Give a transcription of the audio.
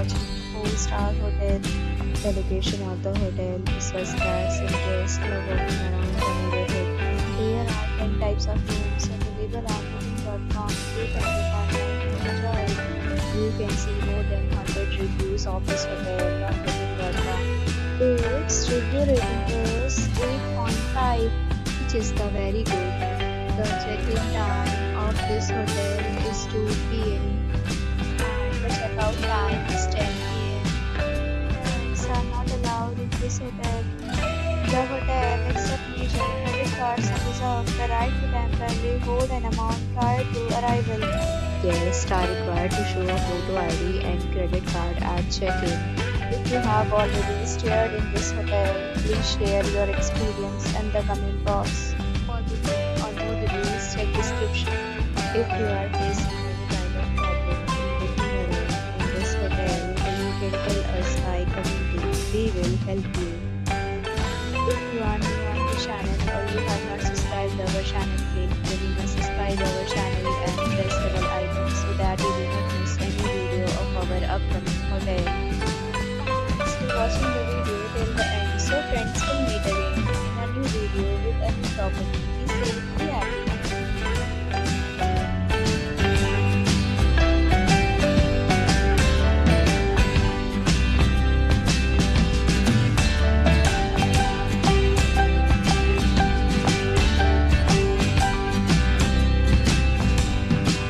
watching 4-star hotel. The location of the hotel is first class and guests love walking around the neighborhood. There are 10 types of rooms available on booking.com. You can book online and enjoy it. You can see more than 100 reviews of this hotel on booking.com. Its review rating is 8.5, which is the very good. The check-in time of this hotel is 2 p.m. and the checkout time is 10 p.m. Pets are not allowed in this hotel. The hotel accepts major credit cards and reserves the right to temporarily hold an amount prior to arrival. Guests are required to show a photo ID and credit card at check-in. If you have already stayed in this hotel, please share your experience in the comment box. For booking or more details, check description. If you are facing any kind of problem in booking a room in this hotel, then you can tell us by commenting. We will help you. If you are new on the channel or you have not subscribed our channel, then you must subscribe our channel and press the bell icon so that you do not miss any video of our upcoming hotel.